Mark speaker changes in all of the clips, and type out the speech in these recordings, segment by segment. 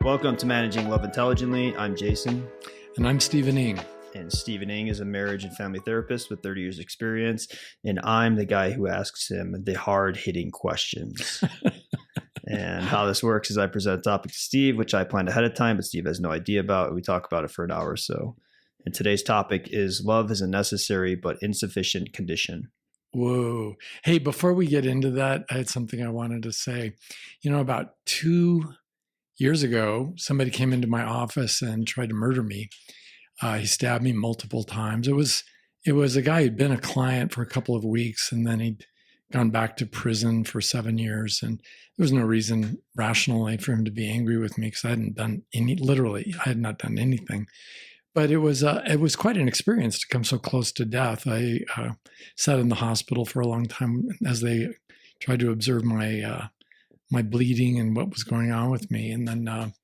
Speaker 1: Welcome to Managing Love Intelligently. I'm Jason.
Speaker 2: And I'm Stephen Ng.
Speaker 1: And Stephen Ng is a marriage and family therapist with 30 years experience. And I'm the guy who asks him the hard-hitting questions. And how this works is I present a topic to Steve, which I planned ahead of time, but Steve has no idea about. We talk about it for an hour or so. And today's topic is love is a necessary but insufficient condition.
Speaker 2: Whoa. Hey, before we get into that, I had something I wanted to say. About 2 years ago, somebody came into my office and tried to murder me. He stabbed me multiple times. It was a guy who'd been a client for a couple of weeks, and then he'd gone back to prison for 7 years. And there was no reason rationally for him to be angry with me because I had not done anything. But it was quite an experience to come so close to death. I sat in the hospital for a long time as they tried to observe my bleeding and what was going on with me. And then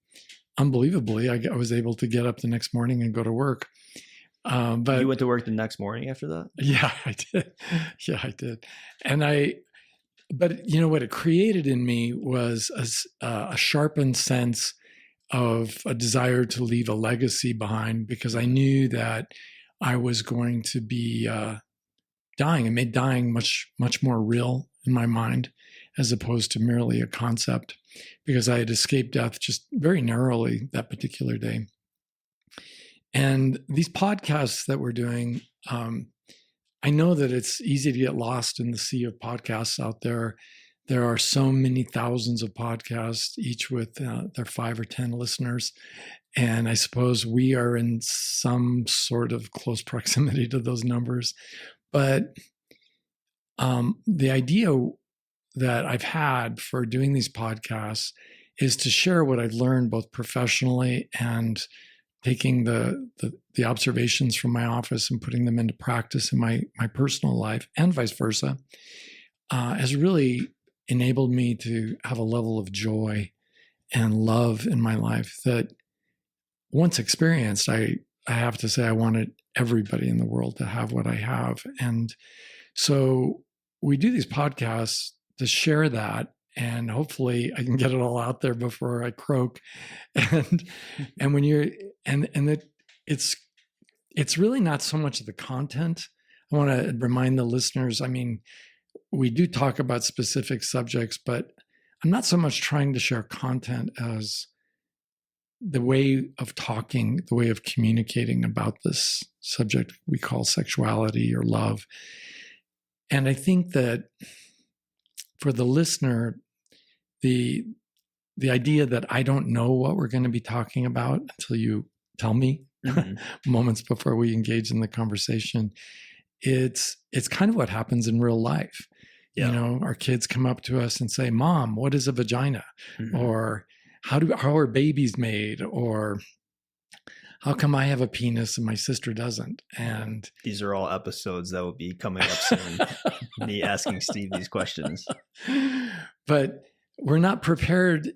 Speaker 2: unbelievably, I was able to get up the next morning and go to work. But
Speaker 1: you went to work the next morning after that?
Speaker 2: Yeah, I did. Yeah, I did. But what it created in me was a sharpened sense of a desire to leave a legacy behind, because I knew that I was going to be dying. It made dying much, much more real in my mind, as opposed to merely a concept, because I had escaped death just very narrowly that particular day. And these podcasts that we're doing, I know that it's easy to get lost in the sea of podcasts out there. There are so many thousands of podcasts, each with their 5 or 10 listeners. And I suppose we are in some sort of close proximity to those numbers. But the idea that I've had for doing these podcasts is to share what I've learned both professionally and taking the observations from my office and putting them into practice in my personal life, and vice versa, has really enabled me to have a level of joy and love in my life that, once experienced, I have to say I wanted everybody in the world to have what I have. And so we do these podcasts to share that, and hopefully I can get it all out there before I croak. And when you're that it's really not so much the content. I want to remind the listeners, we do talk about specific subjects, but I'm not so much trying to share content as the way of talking, the way of communicating about this subject we call sexuality or love. And I think that for the listener, the idea that I don't know what we're going to be talking about until you tell me moments before we engage in the conversation, it's kind of what happens in real life. Yeah. Our kids come up to us and say, "Mom, what is a vagina?" Mm-hmm. Or how are babies made? Or how come I have a penis and my sister doesn't? And
Speaker 1: these are all episodes that will be coming up soon. Me asking Steve these questions.
Speaker 2: But we're not prepared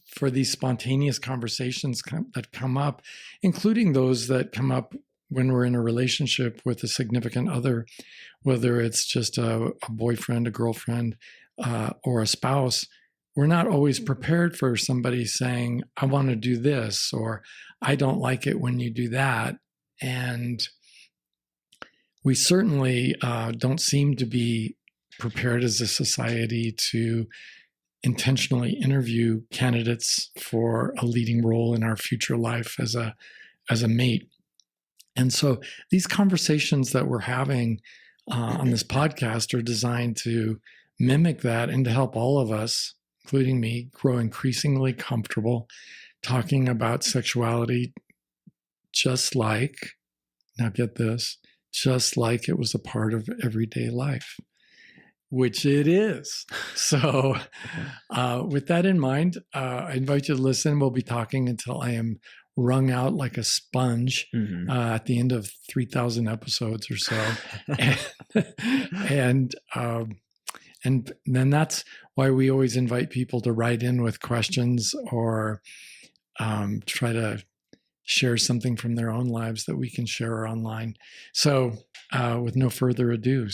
Speaker 2: for these spontaneous conversations that come up, including those that come up when we're in a relationship with a significant other, whether it's just a boyfriend, a girlfriend, or a spouse. We're not always prepared for somebody saying, "I want to do this," or "I don't like it when you do that." And we certainly don't seem to be prepared as a society to intentionally interview candidates for a leading role in our future life as a mate. And so these conversations that we're having on this podcast are designed to mimic that and to help all of us, including me, grow increasingly comfortable talking about sexuality just like it was a part of everyday life, which it is. So with that in mind, I invite you to listen. We'll be talking until I am wrung out like a sponge at the end of 3,000 episodes or so. And then that's why we always invite people to write in with questions or try to share something from their own lives that we can share online. So with no further ado.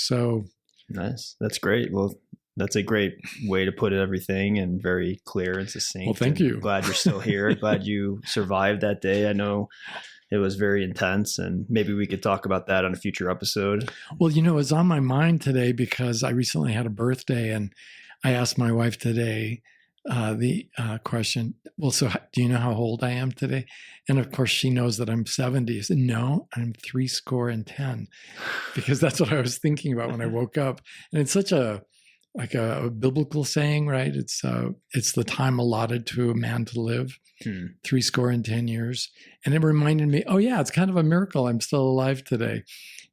Speaker 1: Nice. That's great. Well, That's a great way to put everything, and very clear and succinct.
Speaker 2: Well, thank you.
Speaker 1: Glad you're still here. Glad you survived that day. I know it was very intense, and maybe we could talk about that on a future episode.
Speaker 2: Well, it was on my mind today because I recently had a birthday, and I asked my wife today the question, well, so do you know how old I am today? And of course, she knows that I'm 70. I said, no, I'm 70, because that's what I was thinking about when I woke up. And it's such a biblical saying, right? It's the time allotted to a man to live, 70 years. And it reminded me, oh yeah, it's kind of a miracle I'm still alive today,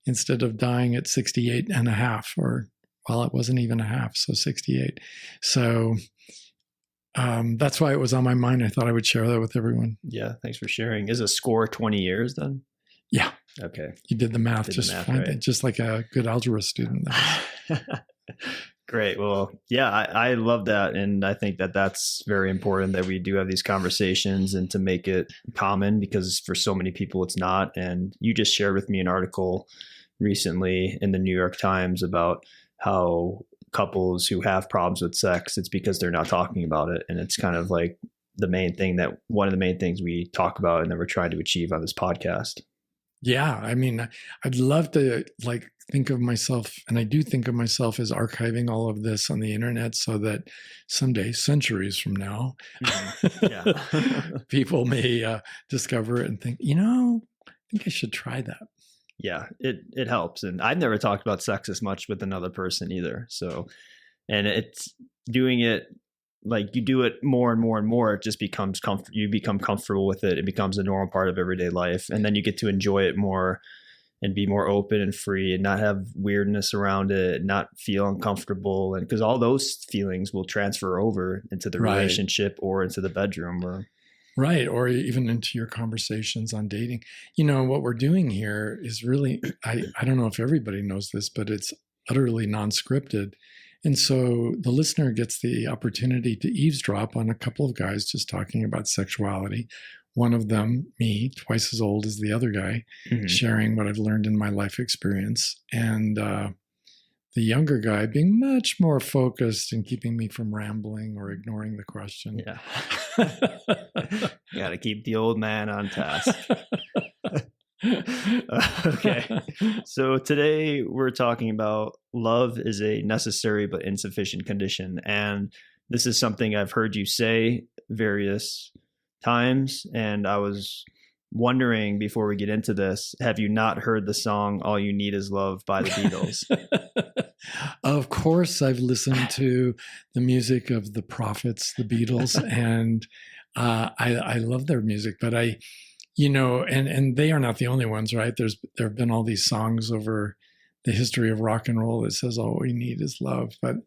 Speaker 2: instead of dying at 68 and a half, or, well, it wasn't even a half, so 68. So that's why it was on my mind. I thought I would share that with everyone.
Speaker 1: Yeah, thanks for sharing. Is a score 20 years then?
Speaker 2: Yeah.
Speaker 1: Okay.
Speaker 2: You did the math fine, right? Just like a good algebra student.
Speaker 1: Great. Well, yeah, I love that. And I think that that's very important, that we do have these conversations and to make it common, because for so many people it's not. And you just shared with me an article recently in the New York Times about how couples who have problems with sex, it's because they're not talking about it. And it's kind of like one of the main things we talk about and that we're trying to achieve on this podcast.
Speaker 2: Yeah. I mean, I'd love to think of myself, and I do think of myself as archiving all of this on the internet so that someday, centuries from now, people may discover it and think, I think I should try that.
Speaker 1: Yeah, it helps. And I've never talked about sex as much with another person either. So, and it's doing it, like you do it more and more and more, it just becomes you become comfortable with it. It becomes a normal part of everyday life. And then you get to enjoy it more and be more open and free and not have weirdness around it, not feel uncomfortable. And because all those feelings will transfer over into the relationship or into the bedroom
Speaker 2: or even into your conversations on dating. What we're doing here is really, I don't know if everybody knows this, but it's utterly non-scripted. And so the listener gets the opportunity to eavesdrop on a couple of guys just talking about sexuality. One of them, me, twice as old as the other guy, sharing what I've learned in my life experience. And the younger guy being much more focused and keeping me from rambling or ignoring the question.
Speaker 1: Yeah. Got to keep the old man on task. Okay. So today we're talking about love is a necessary but insufficient condition. And this is something I've heard you say various times. And I was wondering, before we get into this, have you not heard the song All You Need Is Love by the Beatles?
Speaker 2: Of course, I've listened to the music of the Prophets, the Beatles, and I love their music. But and they are not the only ones, right? There have been all these songs over the history of rock and roll that says all we need is love. But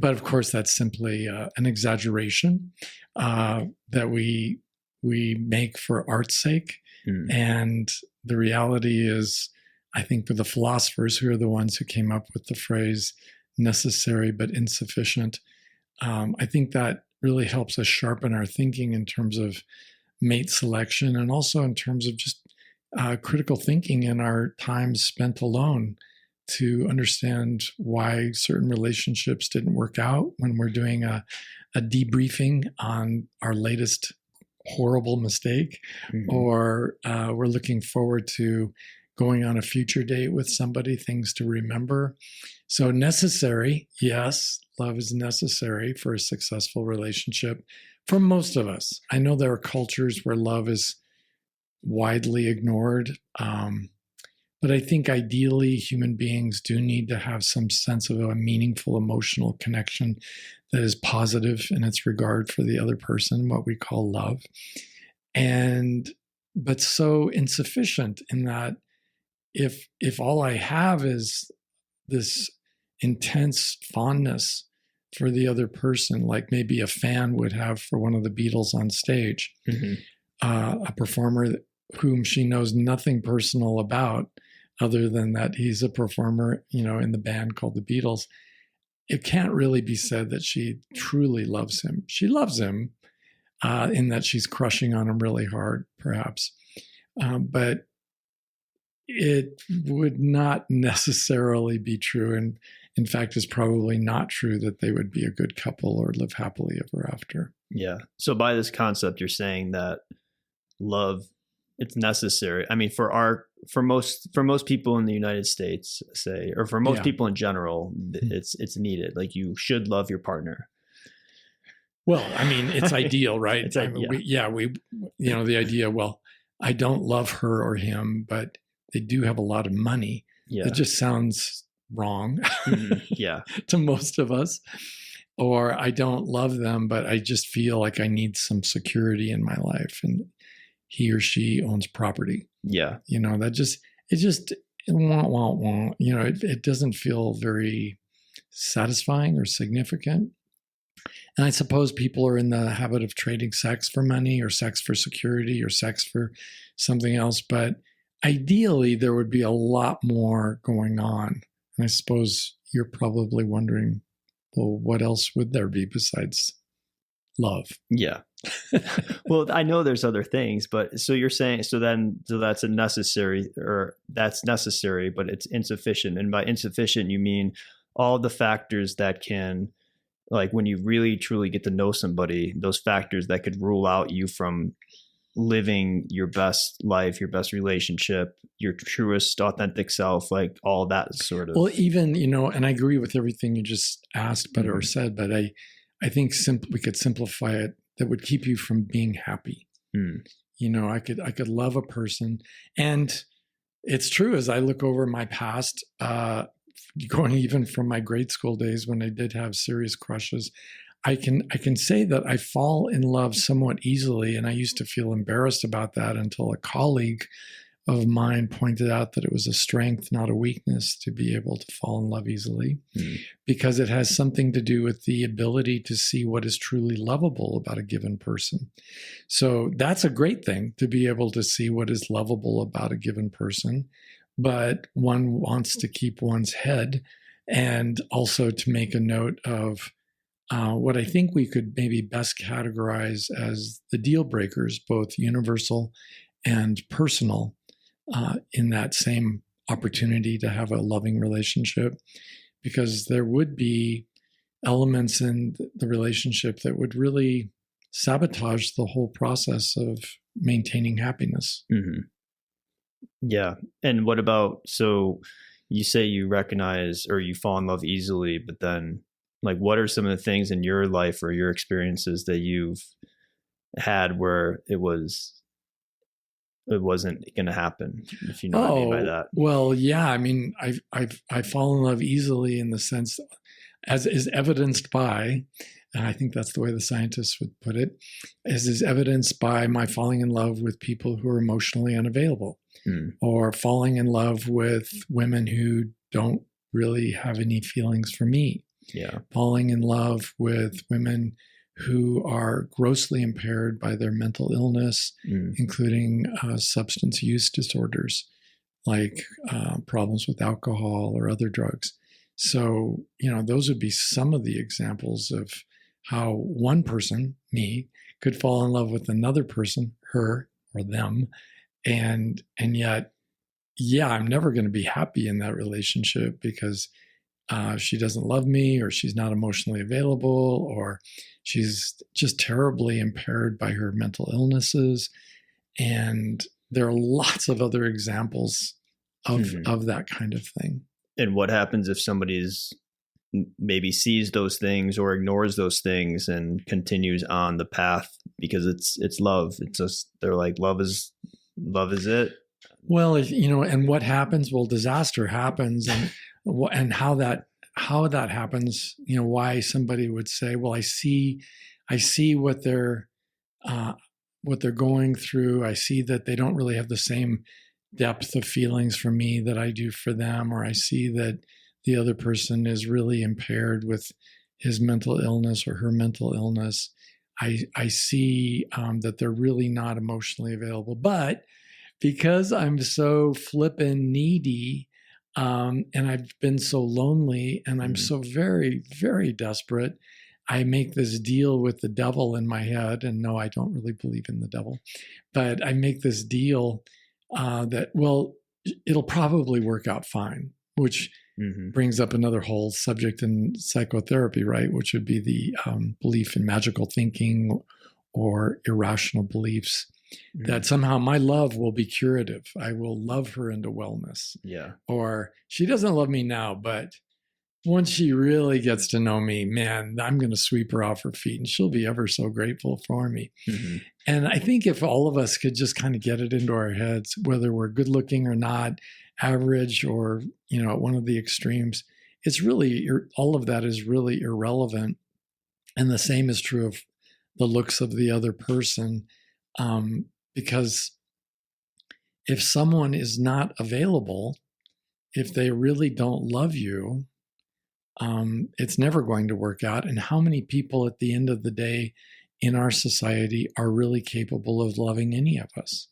Speaker 2: of course, that's simply an exaggeration that we make for art's sake. And the reality is, I think for the philosophers, who are the ones who came up with the phrase necessary but insufficient, I think that really helps us sharpen our thinking in terms of mate selection, and also in terms of just critical thinking in our time spent alone, to understand why certain relationships didn't work out when we're doing a debriefing on our latest horrible mistake, or we're looking forward to going on a future date with somebody, things to remember. So necessary, yes, love is necessary for a successful relationship for most of us. I know there are cultures where love is widely ignored, but I think ideally human beings do need to have some sense of a meaningful emotional connection that is positive in its regard for the other person, what we call love. But so insufficient in that if all I have is this intense fondness for the other person, like maybe a fan would have for one of the Beatles on stage, a performer whom she knows nothing personal about other than that he's a performer, in the band called the Beatles, it can't really be said that she truly loves him. She loves him in that she's crushing on him really hard, perhaps. But it would not necessarily be true. in fact, it's probably not true that they would be a good couple or live happily ever after.
Speaker 1: Yeah. So by this concept, you're saying that love, it's necessary. I mean, for most people in the United States, say, or for most people in general, it's needed. Like, you should love your partner.
Speaker 2: Well, I mean, it's ideal, right?
Speaker 1: It's
Speaker 2: I mean, the idea, well, I don't love her or him, but they do have a lot of money.
Speaker 1: Yeah.
Speaker 2: It just sounds wrong
Speaker 1: yeah.
Speaker 2: to most of us. Or I don't love them, but I just feel like I need some security in my life, and he or she owns property.
Speaker 1: Yeah.
Speaker 2: It won't. It doesn't feel very satisfying or significant. And I suppose people are in the habit of trading sex for money, or sex for security, or sex for something else. But ideally, there would be a lot more going on. And I suppose you're probably wondering, well, what else would there be besides love?
Speaker 1: Yeah. Well, I know there's other things, but so you're saying, so that's necessary, but it's insufficient. And by insufficient, you mean all the factors that can, like, when you really truly get to know somebody, those factors that could rule out you from living your best life, your best relationship, your truest authentic self, like all that sort of.
Speaker 2: Well, even, and I agree with everything you just asked, or said, but I think we could simplify it, that would keep you from being happy. I could love a person. And it's true, as I look over my past, going even from my grade school days when I did have serious crushes, I can say that I fall in love somewhat easily. And I used to feel embarrassed about that until a colleague of mine pointed out that it was a strength, not a weakness, to be able to fall in love easily, because it has something to do with the ability to see what is truly lovable about a given person. So that's a great thing, to be able to see what is lovable about a given person. But one wants to keep one's head, and also to make a note of what I think we could maybe best categorize as the deal breakers, both universal and personal, in that same opportunity to have a loving relationship, because there would be elements in the relationship that would really sabotage the whole process of maintaining happiness.
Speaker 1: Yeah. And what about, so you say you recognize or you fall in love easily, but then, like, what are some of the things in your life or your experiences that you've had where it wasn't going to happen, if you know what I mean by that?
Speaker 2: Well, yeah. I mean, I fall in love easily in the sense, as is evidenced by, and I think that's the way the scientists would put it, as is evidenced by my falling in love with people who are emotionally unavailable, or falling in love with women who don't really have any feelings for me.
Speaker 1: Yeah.
Speaker 2: Falling in love with women who are grossly impaired by their mental illness, including substance use disorders, like problems with alcohol or other drugs. So, those would be some of the examples of how one person, me, could fall in love with another person, her or them. And yet, I'm never going to be happy in that relationship, because she doesn't love me, or she's not emotionally available, or she's just terribly impaired by her mental illnesses. And there are lots of other examples of that kind of thing.
Speaker 1: And what happens if somebody's maybe sees those things or ignores those things and continues on the path because it's love? It's just, they're like, love is it.
Speaker 2: Well, and what happens? Well, disaster happens, and how that happens. Why somebody would say, "Well, I see what they're going through. I see that they don't really have the same depth of feelings for me that I do for them, or I see that the other person is really impaired with his mental illness or her mental illness. I see that they're really not emotionally available, but because I'm so flippin' needy, and I've been so lonely, and I'm so very, very desperate, I make this deal with the devil in my head. And no, I don't really believe in the devil, but I make this deal that, well, it'll probably work out fine. which brings up another whole subject in psychotherapy, right? Which would be the belief in magical thinking or irrational beliefs that somehow my love will be curative. I will love her into wellness.
Speaker 1: Yeah.
Speaker 2: Or she doesn't love me now, but once she really gets to know me, man, I'm going to sweep her off her feet and she'll be ever so grateful for me. And I think if all of us could just kind of get it into our heads, whether we're good looking or not, average or, at one of the extremes, it's really, all of that is really irrelevant. And the same is true of the looks of the other person. Because if someone is not available, if they really don't love you, it's never going to work out. And how many people at the end of the day in our society are really capable of loving any of us?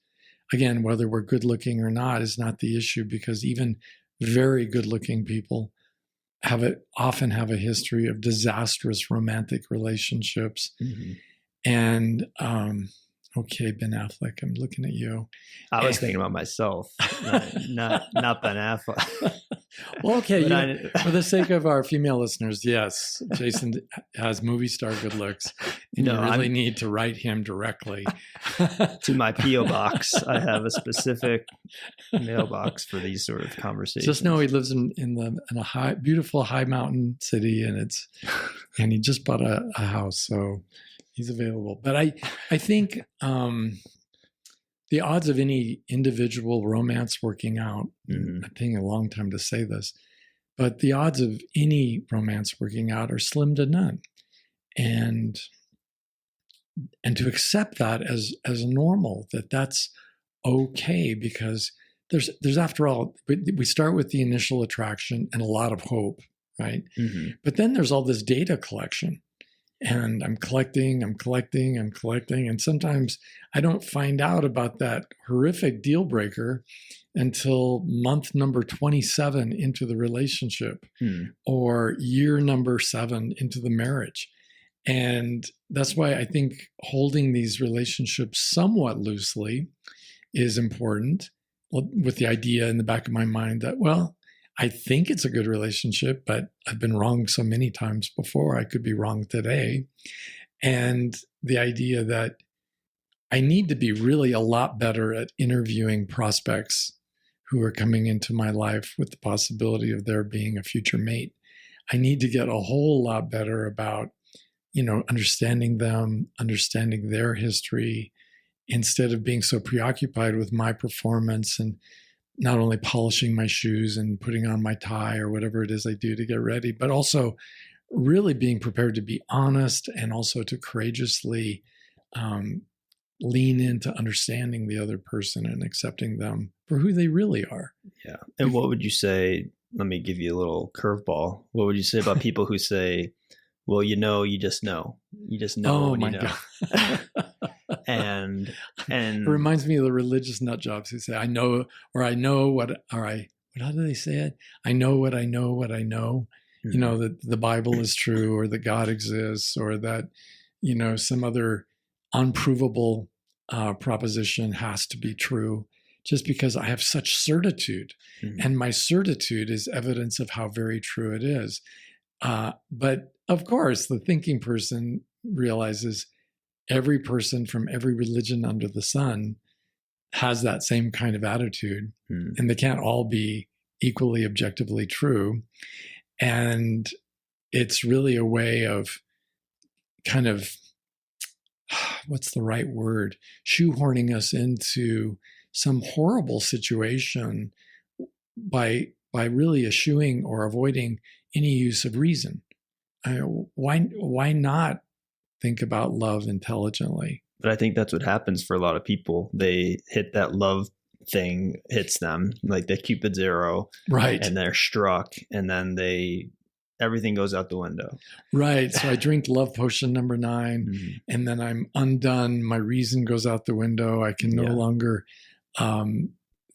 Speaker 2: Again, whether we're good looking or not is not the issue, because even very good looking people often have a history of disastrous romantic relationships. And okay, Ben Affleck, I'm looking at you.
Speaker 1: I was thinking about myself, not Ben Affleck.
Speaker 2: Well, okay, for the sake of our female listeners, yes, Jason has movie star good looks, and you really need to write him directly.
Speaker 1: To my P.O. box. I have a specific mailbox for these sort of conversations.
Speaker 2: Just know he lives in a beautiful high mountain city, and he just bought a house, so he's available. But I think the odds of any individual romance working out, I'm taking a long time to say this, but the odds of any romance working out are slim to none. And to accept that as normal, that's okay, because there's after all, we start with the initial attraction and a lot of hope, right? But then there's all this data collection. And I'm collecting. And sometimes I don't find out about that horrific deal breaker until month number 27 into the relationship or year number 7 into the marriage. And that's why I think holding these relationships somewhat loosely is important, with the idea in the back of my mind that, well, I think it's a good relationship, but I've been wrong so many times before. I could be wrong today. And the idea that I need to be really a lot better at interviewing prospects who are coming into my life with the possibility of there being a future mate. I need to get a whole lot better about, understanding them, understanding their history, instead of being so preoccupied with my performance and not only polishing my shoes and putting on my tie or whatever it is I do to get ready, but also really being prepared to be honest and also to courageously lean into understanding the other person and accepting them for who they really are.
Speaker 1: Yeah. And what would you say? Let me give you a little curveball. What would you say about people who say, well, you just know. You just know when you know. God. And
Speaker 2: it reminds me of the religious nut jobs who say, I know what how do they say it? I know what I know what I know. That the Bible is true, or that God exists, or that, some other unprovable proposition has to be true, just because I have such certitude. And my certitude is evidence of how very true it is. But of course, the thinking person realizes every person from every religion under the sun has that same kind of attitude, and they can't all be equally objectively true. And it's really a way of kind of, what's the right word, shoehorning us into some horrible situation by really eschewing or avoiding any use of reason. Why not think about love intelligently?
Speaker 1: But I think that's what happens for a lot of people. They hit that love thing, hits them like the Cupid's arrow,
Speaker 2: right? And
Speaker 1: they're struck, and then everything goes out the window.
Speaker 2: Right. So I drink love potion number 9, and then I'm undone. My reason goes out the window. I can no longer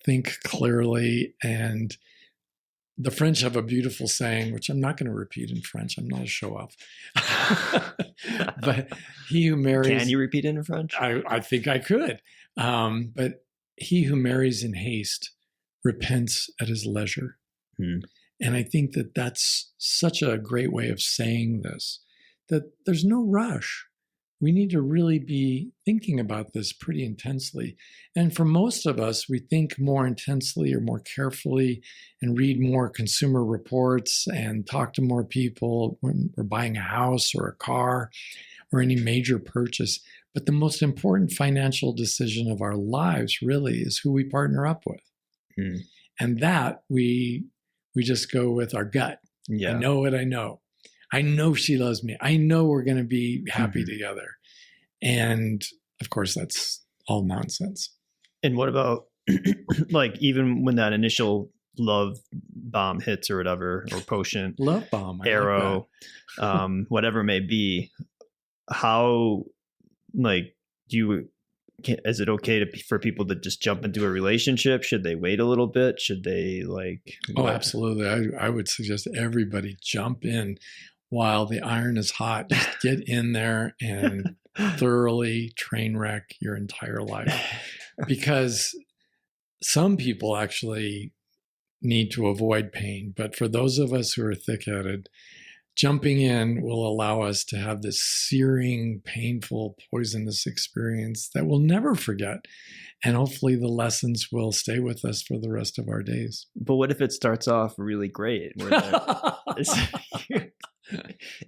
Speaker 2: think clearly. And the French have a beautiful saying, which I'm not going to repeat in French. I'm not a show off. But he who marries...
Speaker 1: Can you repeat it in French?
Speaker 2: I think I could. But he who marries in haste repents at his leisure. And I think that that's such a great way of saying this, that there's no rush. We need to really be thinking about this pretty intensely. And for most of us, we think more intensely or more carefully and read more consumer reports and talk to more people when we're buying a house or a car or any major purchase. But the most important financial decision of our lives really is who we partner up with. And that we just go with our gut.
Speaker 1: Yeah.
Speaker 2: I know what I know. I know she loves me. I know we're going to be happy together. And of course, that's all nonsense.
Speaker 1: And what about like even when that initial love bomb hits or whatever, or potion,
Speaker 2: love bomb,
Speaker 1: arrow, whatever it may be, how like is it okay for people to just jump into a relationship? Should they wait a little bit? Should they like?
Speaker 2: Oh, absolutely. I would suggest everybody jump in while the iron is hot. Just get in there and thoroughly train wreck your entire life, because some people actually need to avoid pain. But for those of us who are thick-headed, jumping in will allow us to have this searing, painful, poisonous experience that we'll never forget. And hopefully the lessons will stay with us for the rest of our days.
Speaker 1: But what if it starts off really great?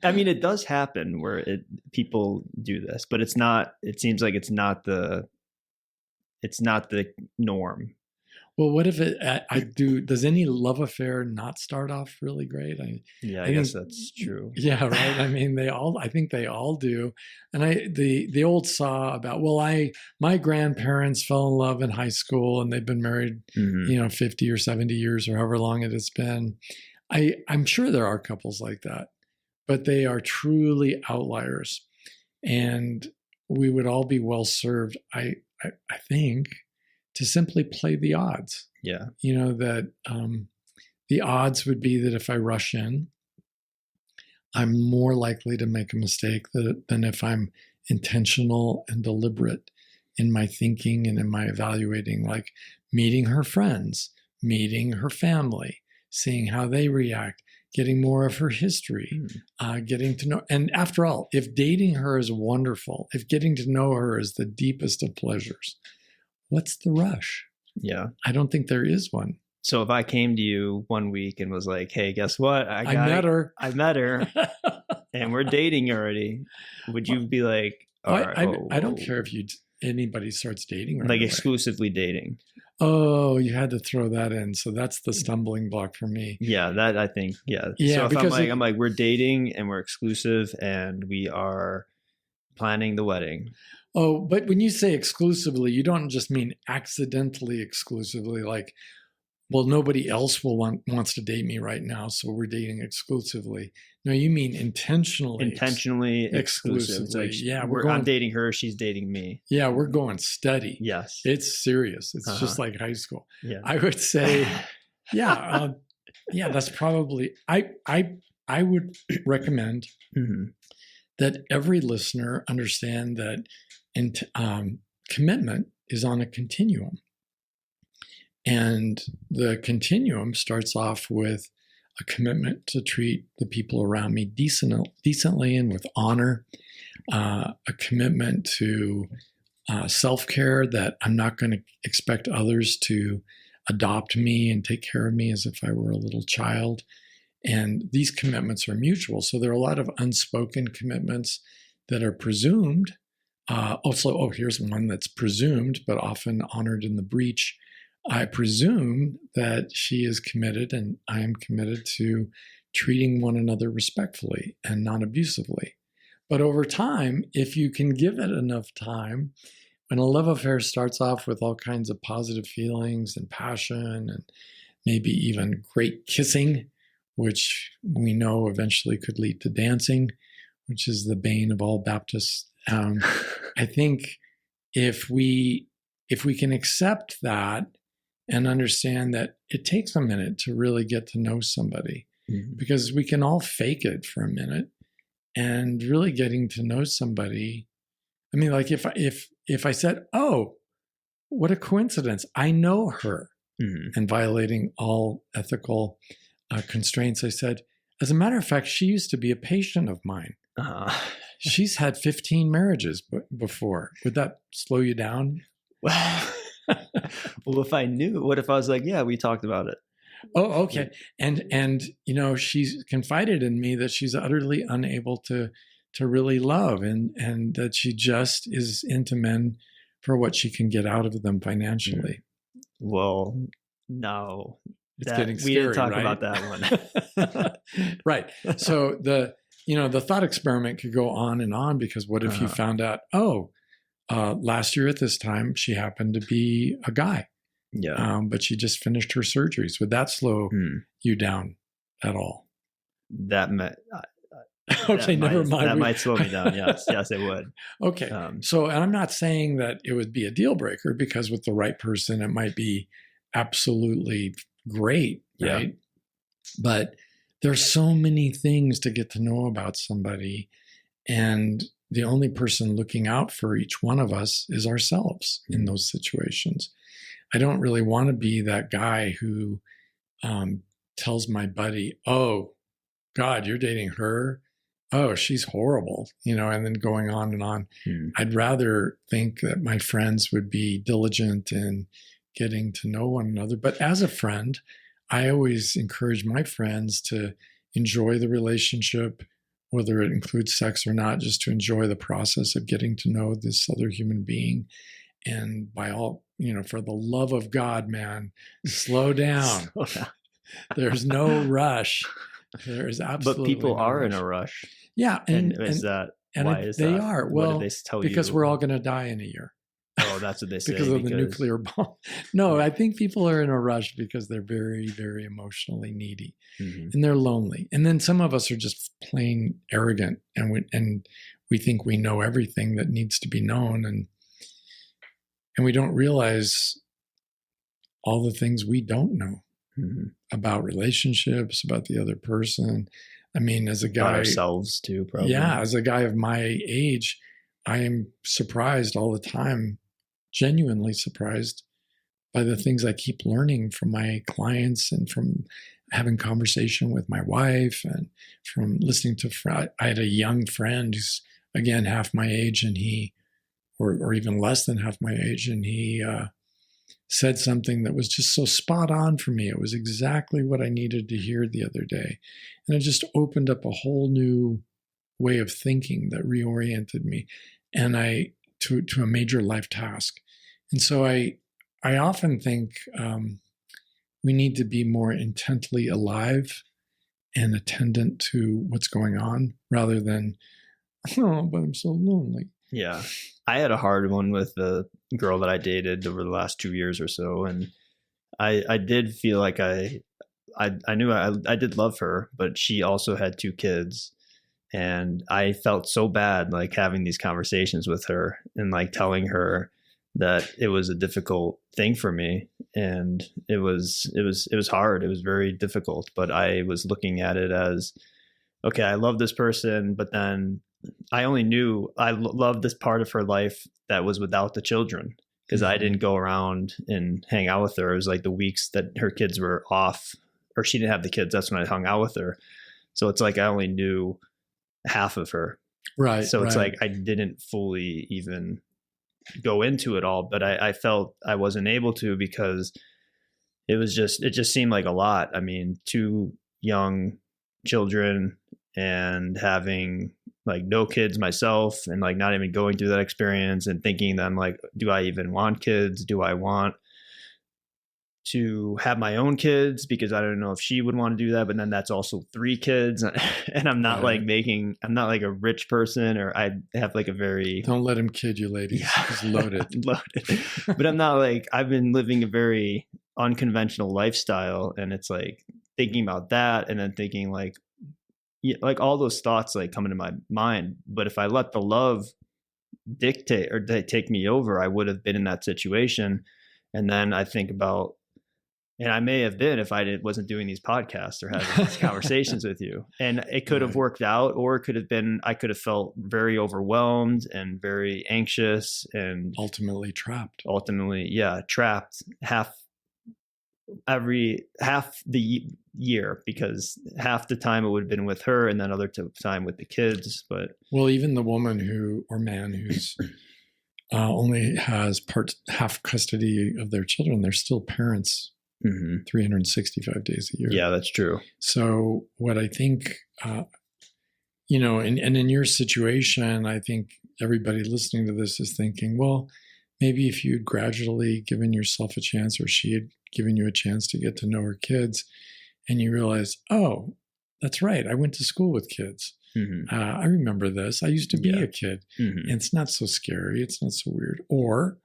Speaker 1: I mean, it does happen where people do this, but it seems like it's not the norm.
Speaker 2: Well, what if does any love affair not start off really great? I
Speaker 1: guess that's true.
Speaker 2: Yeah, right. I mean, I think they all do. And the old saw about, my grandparents fell in love in high school and they've been married, 50 or 70 years or however long it has been. I'm sure there are couples like that, but they are truly outliers. And we would all be well served, I think, to simply play the odds.
Speaker 1: Yeah.
Speaker 2: That the odds would be that if I rush in, I'm more likely to make a mistake than if I'm intentional and deliberate in my thinking and in my evaluating, like meeting her friends, meeting her family, seeing how they react, getting more of her history, getting to know. And after all, if dating her is wonderful, if getting to know her is the deepest of pleasures, what's the rush?
Speaker 1: Yeah.
Speaker 2: I don't think there is one.
Speaker 1: So if I came to you one week and was like, hey, guess what? I met her and we're dating already. Would you be like,
Speaker 2: I don't care if anybody starts dating
Speaker 1: right away. Exclusively dating.
Speaker 2: Oh, you had to throw that in. So that's the stumbling block for me.
Speaker 1: Yeah, that I think, yeah.
Speaker 2: Yeah,
Speaker 1: so if I'm like, we're dating and we're exclusive and we are planning the wedding.
Speaker 2: Oh, but when you say exclusively, you don't just mean accidentally exclusively, like, well, nobody else wants to date me right now, so we're dating exclusively. No, you mean intentionally exclusively.
Speaker 1: Like, I'm dating her, she's dating me.
Speaker 2: Yeah, we're going steady.
Speaker 1: Yes.
Speaker 2: It's serious. It's just like high school.
Speaker 1: Yeah.
Speaker 2: I would say, that's probably, I would recommend that every listener understand that commitment is on a continuum. And the continuum starts off with a commitment to treat the people around me decently and with honor, a commitment to self-care, that I'm not going to expect others to adopt me and take care of me as if I were a little child. And these commitments are mutual. So there are a lot of unspoken commitments that are presumed. Here's one that's presumed, but often honored in the breach. I presume that she is committed and I am committed to treating one another respectfully and non-abusively. But over time, if you can give it enough time, when a love affair starts off with all kinds of positive feelings and passion and maybe even great kissing, which we know eventually could lead to dancing, which is the bane of all Baptists. I think if we can accept that and understand that it takes a minute to really get to know somebody, because we can all fake it for a minute, and really getting to know somebody. I mean, like if I said, oh, what a coincidence, I know her, and violating all ethical constraints, I said, as a matter of fact, she used to be a patient of mine. She's had 15 marriages before. Would that slow you down?
Speaker 1: Well, if I knew, what if I was like, yeah, we talked about it.
Speaker 2: Oh, okay. And she's confided in me that she's utterly unable to really love, and that she just is into men for what she can get out of them financially.
Speaker 1: Well, no.
Speaker 2: It's getting scary,
Speaker 1: we didn't talk
Speaker 2: right?
Speaker 1: about that one.
Speaker 2: Right. So the thought experiment could go on and on, because what if you found out, last year at this time, she happened to be a guy.
Speaker 1: Yeah.
Speaker 2: But she just finished her surgeries. Would that slow you down at all? Okay, never mind.
Speaker 1: That might slow me down. Yes, it would.
Speaker 2: Okay. So, and I'm not saying that it would be a deal breaker, because with the right person, it might be absolutely great, right? Yeah. But there's so many things to get to know about somebody, and the only person looking out for each one of us is ourselves in those situations. I don't really want to be that guy who tells my buddy, "Oh, God, you're dating her? Oh, she's horrible," and then going on and on. I'd rather think that my friends would be diligent in getting to know one another. But as a friend, I always encourage my friends to enjoy the relationship, whether it includes sex or not, just to enjoy the process of getting to know this other human being. And by all, for the love of God, man, slow down. There's no rush. There's absolutely
Speaker 1: But people
Speaker 2: no
Speaker 1: are
Speaker 2: rush.
Speaker 1: in a rush.
Speaker 2: Yeah.
Speaker 1: And why is
Speaker 2: they
Speaker 1: that?
Speaker 2: are.
Speaker 1: What
Speaker 2: Well,
Speaker 1: did they tell
Speaker 2: because
Speaker 1: you?
Speaker 2: we're all going to die in a year.
Speaker 1: Oh, that's what they say.
Speaker 2: Because of the nuclear bomb. No, I think people are in a rush because they're very, very emotionally needy, and they're lonely. And then some of us are just plain arrogant, and we think we know everything that needs to be known, and we don't realize all the things we don't know about relationships, about the other person. I mean, as a guy,
Speaker 1: about ourselves too, probably.
Speaker 2: Yeah, as a guy of my age, I am surprised all the time, genuinely surprised by the things I keep learning from my clients, and from having conversation with my wife, and from listening to. I had a young friend who's, again, half my age, and he, or even less than half my age, and he said something that was just so spot on for me. It was exactly what I needed to hear the other day, and it just opened up a whole new way of thinking that reoriented me, and to a major life task. And so I often think we need to be more intently alive and attendant to what's going on, rather than, oh, but I'm so lonely.
Speaker 1: Yeah. I had a hard one with the girl that I dated over the last 2 years or so. And I did feel like I knew I did love her, but she also had 2 kids. And I felt so bad, like, having these conversations with her and, like, telling her that it was a difficult thing for me. And it was hard. It was very difficult, but I was looking at it as, okay, I love this person, but then I only knew I loved this part of her life that was without the children, because I didn't go around and hang out with her. It was like the weeks that her kids were off, or she didn't have the kids. That's when I hung out with her. So it's like I only knew half of her.
Speaker 2: Right.
Speaker 1: So it's like I didn't fully even go into it all, but I felt I wasn't able to, because it just seemed like a lot. I mean, 2 young children, and having, like, no kids myself, and, like, not even going through that experience, and thinking that I'm like, do I even want kids? Do I want to have my own kids? Because I don't know if she would want to do that, but then that's also 3 kids. And I'm not I'm not like a rich person, or I have like a very,
Speaker 2: don't let him kid you, ladies.
Speaker 1: Yeah.
Speaker 2: He's loaded.
Speaker 1: But I'm not like, I've been living a very unconventional lifestyle, and it's like thinking about that, and then thinking like all those thoughts like come into my mind. But if I let the love dictate or take me over, I would have been in that situation. And then I think about, and I may have been if I wasn't doing these podcasts or having these conversations with you. And it could have worked out, or it could have been, I could have felt very overwhelmed and very anxious, and
Speaker 2: ultimately trapped.
Speaker 1: Trapped, half every half the year, because half the time it would have been with her and then other time with the kids. But
Speaker 2: well, even the woman or man who's only has half custody of their children, they're still parents 365 days a year.
Speaker 1: Yeah, that's true.
Speaker 2: So what I think, and in your situation, I think everybody listening to this is thinking, well, maybe if you'd gradually given yourself a chance, or she had given you a chance to get to know her kids, and you realize, oh, that's right, I went to school with kids. I remember this. I used to be a kid. And it's not so scary. It's not so weird. Or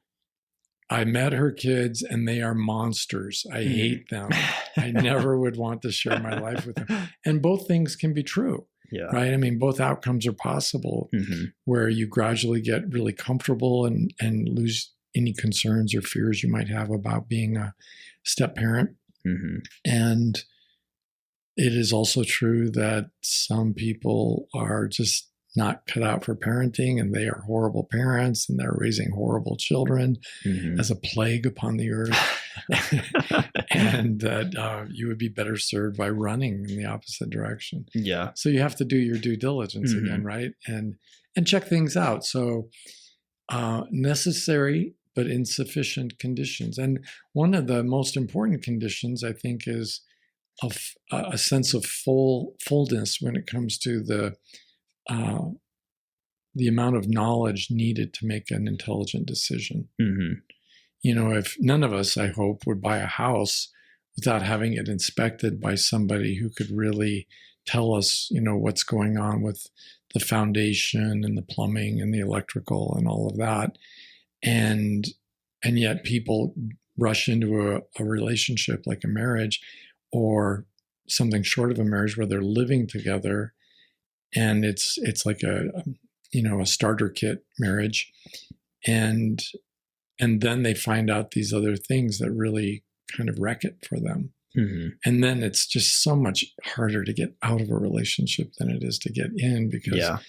Speaker 2: I met her kids and they are monsters. I hate them. I never would want to share my life with them. And both things can be true.
Speaker 1: Yeah.
Speaker 2: Right. I mean, both outcomes are possible, where you gradually get really comfortable and lose any concerns or fears you might have about being a step parent. And it is also true that some people are just not cut out for parenting, and they are horrible parents, and they're raising horrible children as a plague upon the earth. And that you would be better served by running in the opposite direction.
Speaker 1: Yeah.
Speaker 2: So you have to do your due diligence again, right? And check things out. So necessary but insufficient conditions. And one of the most important conditions, I think, is a sense of fullness when it comes to the amount of knowledge needed to make an intelligent decision. If none of us, I hope, would buy a house without having it inspected by somebody who could really tell us, what's going on with the foundation and the plumbing and the electrical and all of that. And yet people rush into a relationship like a marriage, or something short of a marriage, where they're living together, and it's like a starter kit marriage, and then they find out these other things that really kind of wreck it for them. And then it's just so much harder to get out of a relationship than it is to get in, because at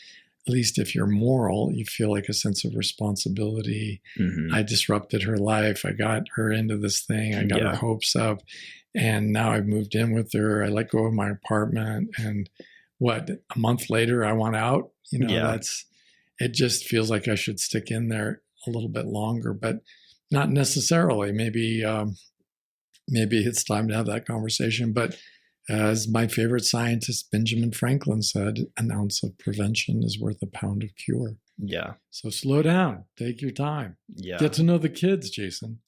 Speaker 2: least if you're moral, you feel like a sense of responsibility. I disrupted her life. I got her into this thing. I got her hopes up. And now I've moved in with her. I let go of my apartment. And a month later, I want out. It just feels like I should stick in there a little bit longer, but not necessarily. Maybe it's time to have that conversation. But as my favorite scientist, Benjamin Franklin, said, an ounce of prevention is worth a pound of cure.
Speaker 1: Yeah.
Speaker 2: So slow down. Take your time.
Speaker 1: Yeah.
Speaker 2: Get to know the kids, Jason.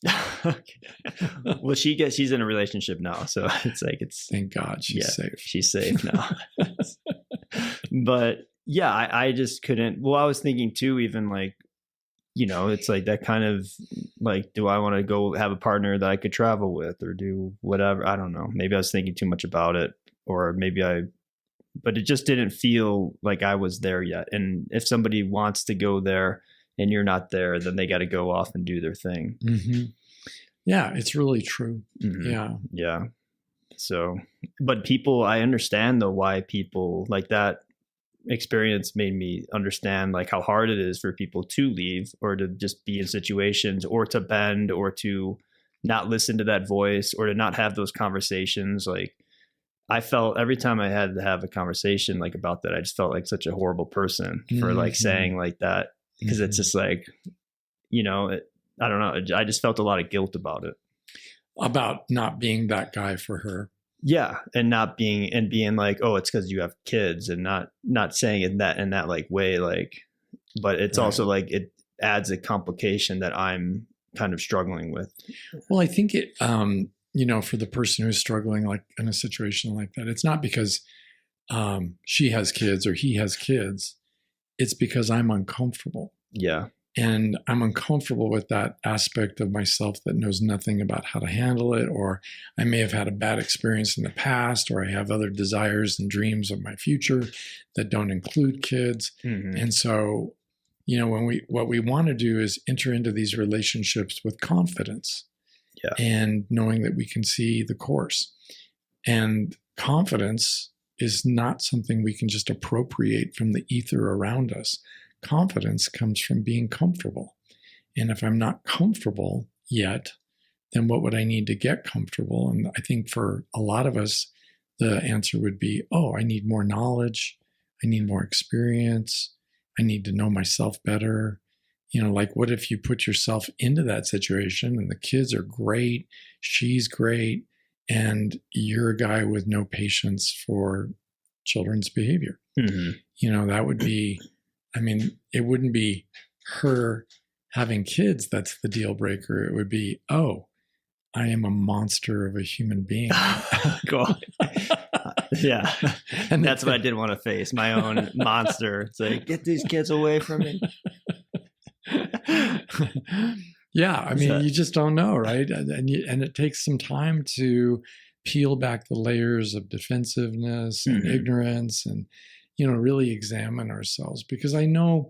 Speaker 1: Well, she's in a relationship now, so
Speaker 2: thank God she's safe.
Speaker 1: She's safe now. But yeah, I just couldn't. Well, I was thinking too, even like, it's like that kind of like, do I want to go have a partner that I could travel with or do whatever? I don't know. Maybe I was thinking too much about it, or but it just didn't feel like I was there yet. And if somebody wants to go there and you're not there, then they got to go off and do their thing.
Speaker 2: Yeah, it's really true.
Speaker 1: Yeah. So, but I understand though why people like that experience made me understand like how hard it is for people to leave, or to just be in situations, or to bend, or to not listen to that voice, or to not have those conversations. Like, I felt every time I had to have a conversation like about that, I just felt like such a horrible person for like saying like that, because it's just like, I don't know. I just felt a lot of guilt about it.
Speaker 2: About not being that guy for her.
Speaker 1: Yeah. And being like, oh, it's because you have kids, and not saying it in that like way, like, but it's also like, it adds a complication that I'm kind of struggling with.
Speaker 2: Well, I think it, for the person who's struggling like in a situation like that, it's not because she has kids or he has kids. It's because I'm uncomfortable.
Speaker 1: Yeah.
Speaker 2: And I'm uncomfortable with that aspect of myself that knows nothing about how to handle it, or I may have had a bad experience in the past, or I have other desires and dreams of my future that don't include kids. And so, what we want to do is enter into these relationships with confidence, and knowing that we can see the course. And confidence is not something we can just appropriate from the ether around us. Confidence comes from being comfortable. And if I'm not comfortable yet, then what would I need to get comfortable? And I think for a lot of us, the answer would be, oh, I need more knowledge. I need more experience. I need to know myself better. Like what if you put yourself into that situation and the kids are great, she's great, and you're a guy with no patience for children's behavior? Mm-hmm. That would be, it wouldn't be her having kids that's the deal breaker. It would be, oh, I am a monster of a human being.
Speaker 1: God. Yeah. And that's what I didn't want to face, my own monster. It's like, get these kids away from me.
Speaker 2: Yeah. You just don't know, right? And it takes some time to peel back the layers of defensiveness and ignorance and, really examine ourselves. Because I know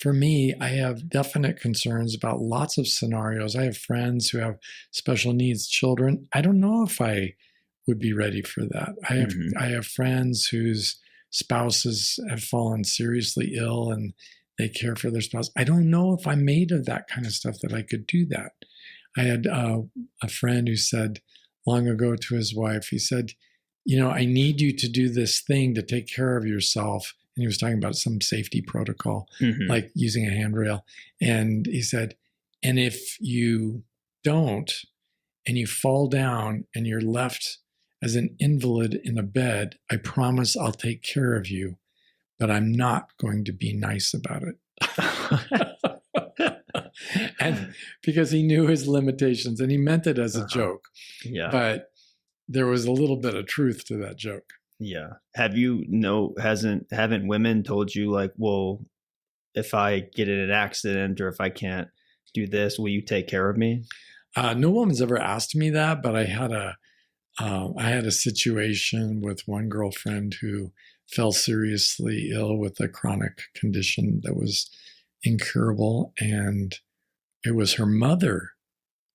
Speaker 2: for me, I have definite concerns about lots of scenarios. I have friends who have special needs children. I don't know if I would be ready for that. I have friends whose spouses have fallen seriously ill and they care for their spouse. I don't know if I'm made of that kind of stuff that I could do that. I had a friend who said long ago to his wife, he said, I need you to do this thing to take care of yourself. And he was talking about some safety protocol, like using a handrail. And he said, and if you don't, and you fall down and you're left as an invalid in a bed, I promise I'll take care of you, but I'm not going to be nice about it. And because he knew his limitations and he meant it as a joke. Yeah. But there was a little bit of truth to that joke.
Speaker 1: Yeah. Haven't women told you like, well, if I get in an accident or if I can't do this, will you take care of me?
Speaker 2: No woman's ever asked me that, but I had a situation with one girlfriend who fell seriously ill with a chronic condition that was incurable. And it was her mother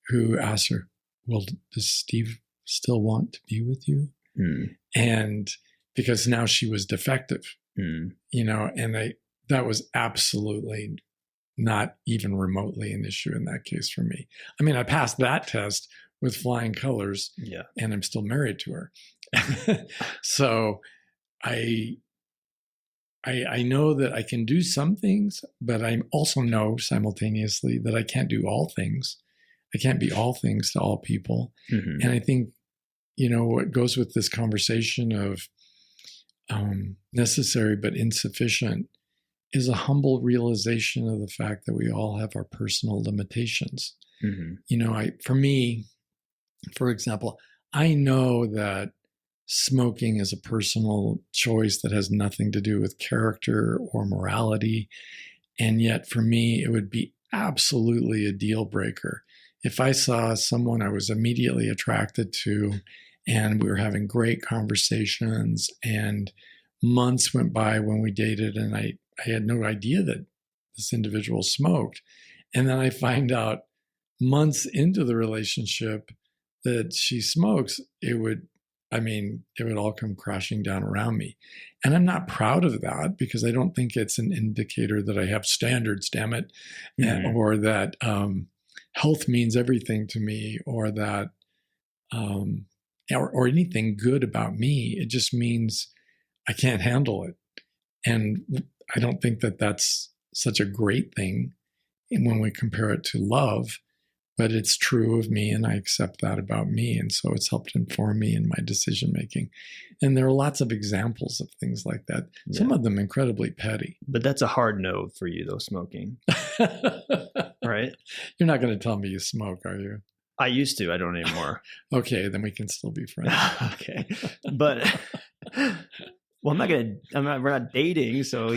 Speaker 2: who asked her, well, does Steve still want to be with you? And because now she was defective, and that was absolutely not even remotely an issue in that case for me. I passed that test with flying colors, and I'm still married to her. So I know that I can do some things, but I also know simultaneously that I can't do all things. I can't be all things to all people. And I think, what goes with this conversation of necessary but insufficient is a humble realization of the fact that we all have our personal limitations. For me, for example, I know that smoking is a personal choice that has nothing to do with character or morality. And yet for me, it would be absolutely a deal breaker. If I saw someone I was immediately attracted to and we were having great conversations and months went by when we dated and I had no idea that this individual smoked. And then I find out months into the relationship that she smokes, it would all come crashing down around me. And I'm not proud of that because I don't think it's an indicator that I have standards, damn it, or that health means everything to me, or that or anything good about me. It just means I can't handle it. And I don't think that that's such a great thing when we compare it to love, but it's true of me and I accept that about me. And so it's helped inform me in my decision making. And there are lots of examples of things like that. Yeah. Some of them incredibly petty.
Speaker 1: But that's a hard no for you though, smoking. Right?
Speaker 2: You're not going to tell me you smoke, are you?
Speaker 1: I used to. I don't anymore.
Speaker 2: Okay, then we can still be friends.
Speaker 1: Okay. But well, we're not dating. So